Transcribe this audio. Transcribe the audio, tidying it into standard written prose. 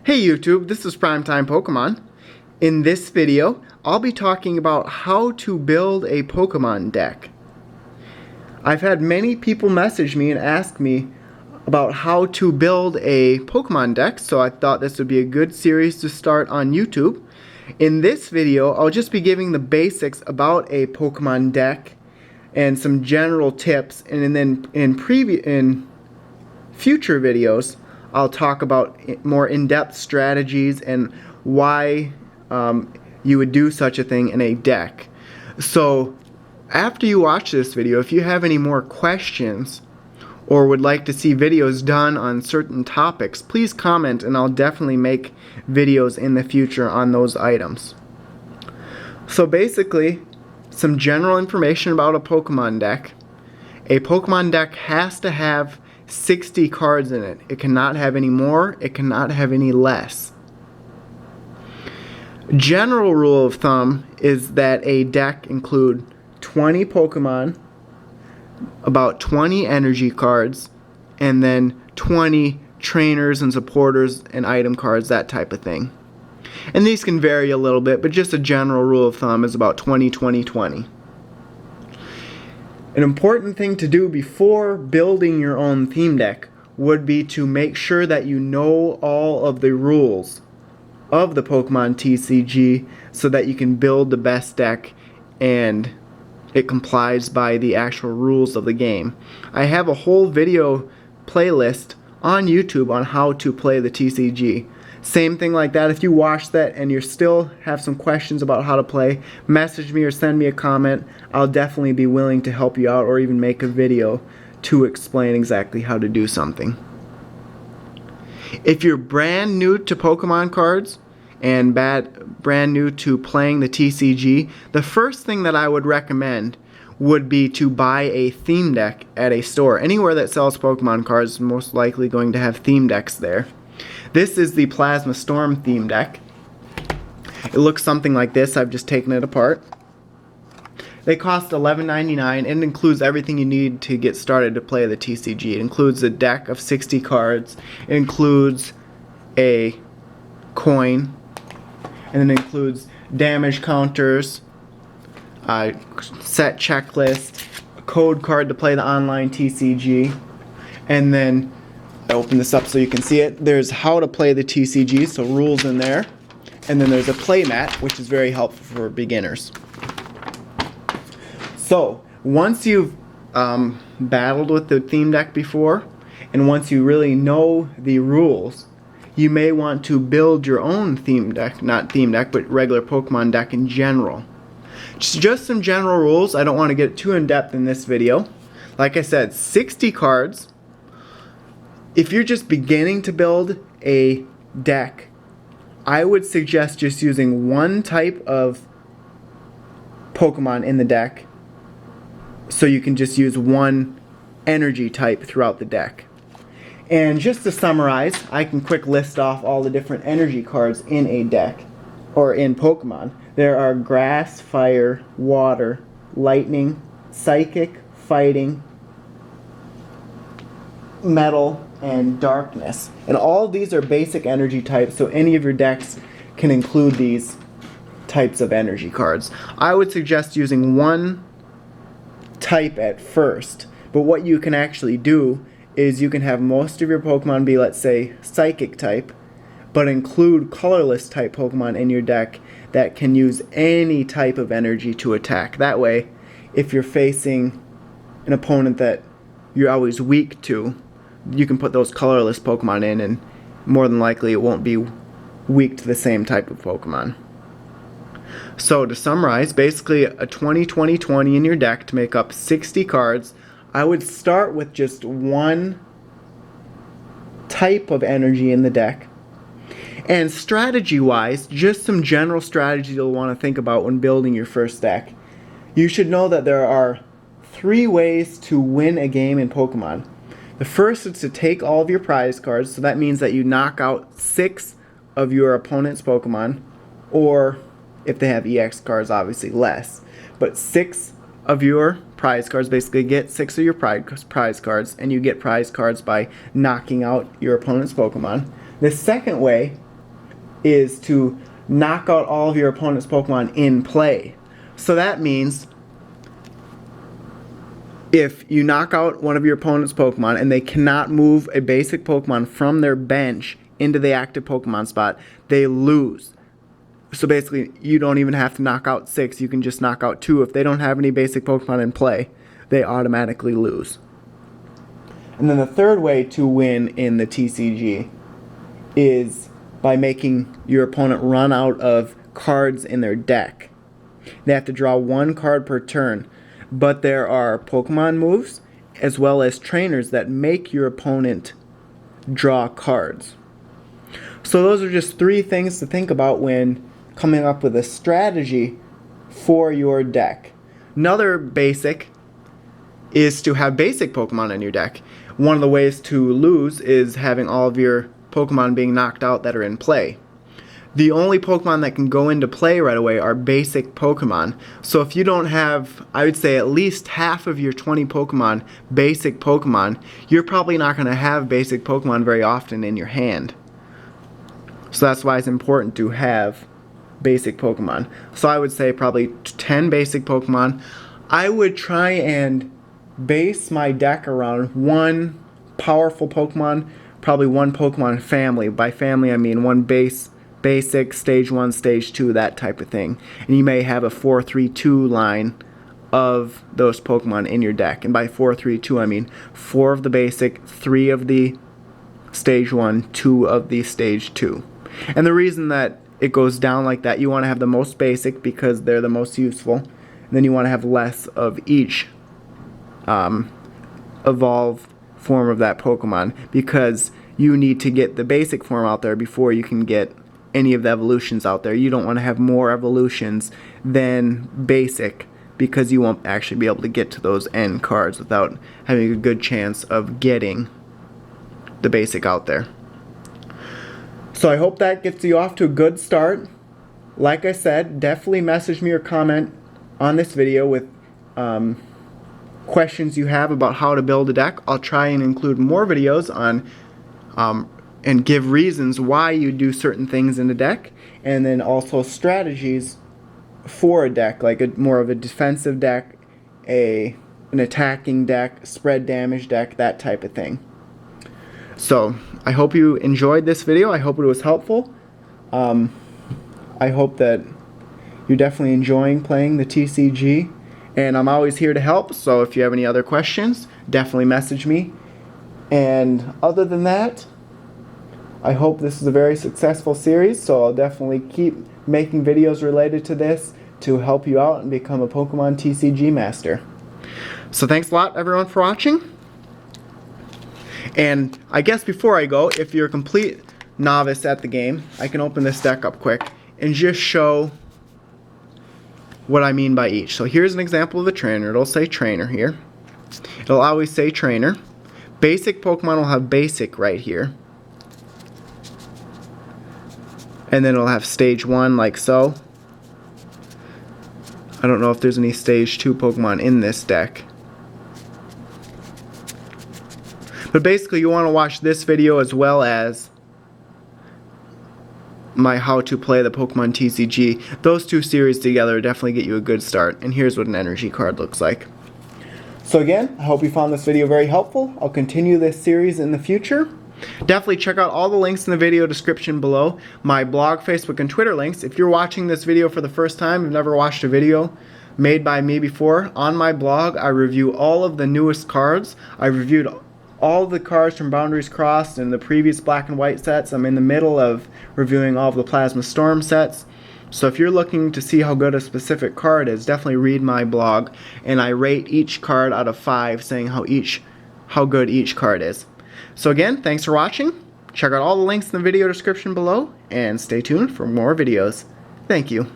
Hey YouTube, this is PrimetimePokemon. In this video, I'll be talking about how to build a Pokemon deck. I've had many people message me and ask me about how to build a Pokemon deck, so I thought this would be a good series to start on YouTube. In this video, I'll just be giving the basics about a Pokemon deck and some general tips, and then in future videos, I'll talk about more in-depth strategies and why you would do such a thing in a deck. So after you watch this video, if you have any more questions or would like to see videos done on certain topics, please comment and I'll definitely make videos in the future on those items. So basically, some general information about a Pokemon deck. A Pokemon deck has to have 60 cards in it. It cannot have any more, it cannot have any less. General rule of thumb is that a deck include 20 Pokemon, about 20 energy cards, and then 20 trainers and supporters and item cards, that type of thing. And these can vary a little bit, but just a general rule of thumb is about 20, 20, 20. An important thing to do before building your own theme deck would be to make sure that you know all of the rules of the Pokemon Tcg so that you can build the best deck and it complies by the actual rules of the game. I have a whole video playlist on YouTube on how to play the Tcg. Same thing like that. If you watch that and you still have some questions about how to play, message me or send me a comment. I'll definitely be willing to help you out or even make a video to explain exactly how to do something. If you're brand new to Pokemon cards and brand new to playing the TCG, the first thing that I would recommend would be to buy a theme deck at a store. Anywhere that sells Pokemon cards is most likely going to have theme decks there. This is the Plasma Storm theme deck. It looks something like this. I've just taken it apart. They cost $11.99 and includes everything you need to get started to play the TCG. It includes a deck of 60 cards. It includes a coin. And then it includes damage counters, a set checklist, a code card to play the online TCG, and then I open this up so you can see it. There's how to play the TCG, so rules in there. And then there's a play mat, which is very helpful for beginners. So, once you've battled with the theme deck before, and once you really know the rules, you may want to build your own theme deck, not theme deck, but regular Pokemon deck in general. Just some general rules. I don't want to get too in-depth in this video. Like I said, 60 cards. If you're just beginning to build a deck, I would suggest just using one type of Pokemon in the deck so you can just use one energy type throughout the deck. And just to summarize, I can quick list off all the different energy cards in a deck, or in Pokemon. There are Grass, Fire, Water, Lightning, Psychic, Fighting, Metal, and Darkness. And all of these are basic energy types, so any of your decks can include these types of energy cards. I would suggest using one type at first, but what you can actually do is you can have most of your Pokemon be, let's say, Psychic type, but include colorless type Pokemon in your deck that can use any type of energy to attack. That way, if you're facing an opponent that you're always weak to, you can put those colorless Pokemon in and more than likely it won't be weak to the same type of Pokemon. So to summarize, basically a 20-20-20 in your deck to make up 60 cards. I would start with just one type of energy in the deck. And strategy-wise, just some general strategies you'll want to think about when building your first deck. You should know that there are 3 ways to win a game in Pokemon. The first is to take all of your prize cards, so that means that you knock out 6 of your opponent's Pokemon, or if they have EX cards, obviously less. But 6 of your prize cards, basically get 6 of your prize cards, and you get prize cards by knocking out your opponent's Pokemon. The second way is to knock out all of your opponent's Pokemon in play. So that means if you knock out one of your opponent's Pokemon and they cannot move a basic Pokemon from their bench into the active Pokemon spot, they lose. So basically, you don't even have to knock out 6, you can just knock out 2. If they don't have any basic Pokemon in play, they automatically lose. And then the third way to win in the TCG is by making your opponent run out of cards in their deck. They have to draw 1 card per turn. But there are Pokemon moves as well as trainers that make your opponent draw cards. So those are just 3 things to think about when coming up with a strategy for your deck. Another basic is to have basic Pokemon in your deck. One of the ways to lose is having all of your Pokemon being knocked out that are in play. The only Pokemon that can go into play right away are basic Pokemon. So if you don't have, I would say, at least half of your 20 Pokemon basic Pokemon, you're probably not going to have basic Pokemon very often in your hand. So that's why it's important to have basic Pokemon. So I would say probably 10 basic Pokemon. I would try and base my deck around 1 powerful Pokemon, probably 1 Pokemon family. By family I mean 1 basic, stage 1, stage 2, that type of thing. And you may have a 4-3-2 line of those Pokemon in your deck. And by 4-3-2 I mean 4 of the basic, 3 of the stage 1, 2 of the stage 2. And the reason that it goes down like that, you want to have the most basic because they're the most useful. And then you want to have less of each evolved form of that Pokemon, because you need to get the basic form out there before you can get any of the evolutions out there. You don't want to have more evolutions than basic, because you won't actually be able to get to those end cards without having a good chance of getting the basic out there. So I hope that gets you off to a good start. Like I said, definitely message me or comment on this video with questions you have about how to build a deck. I'll try and include more videos on and give reasons why you do certain things in the deck, and then also strategies for a deck, like more of a defensive deck, an attacking deck, spread damage deck, that type of thing. So I hope you enjoyed this video. I hope it was helpful. I hope that you're definitely enjoying playing the TCG, and I'm always here to help, so if you have any other questions, definitely message me. And other than that, I hope this is a very successful series, so I'll definitely keep making videos related to this to help you out and become a Pokemon TCG master. So thanks a lot, everyone, for watching. And I guess before I go, if you're a complete novice at the game, I can open this deck up quick and just show what I mean by each. So here's an example of a trainer. It'll say trainer here. It'll always say trainer. Basic Pokemon will have basic right here. And then it'll have stage 1 like so. I don't know if there's any stage 2 Pokemon in this deck. But basically you want to watch this video as well as my how to play the Pokemon TCG. Those 2 series together definitely get you a good start. And here's what an energy card looks like. So again, I hope you found this video very helpful. I'll continue this series in the future. Definitely check out all the links in the video description below. My blog, Facebook, and Twitter links. If you're watching this video for the first time, you've never watched a video made by me before, on my blog I review all of the newest cards. I reviewed all the cards from Boundaries Crossed and the previous black and white sets. I'm in the middle of reviewing all of the Plasma Storm sets. So if you're looking to see how good a specific card is, definitely read my blog, and I rate each card out of 5, saying how good each card is. So again, thanks for watching. Check out all the links in the video description below, and stay tuned for more videos. Thank you.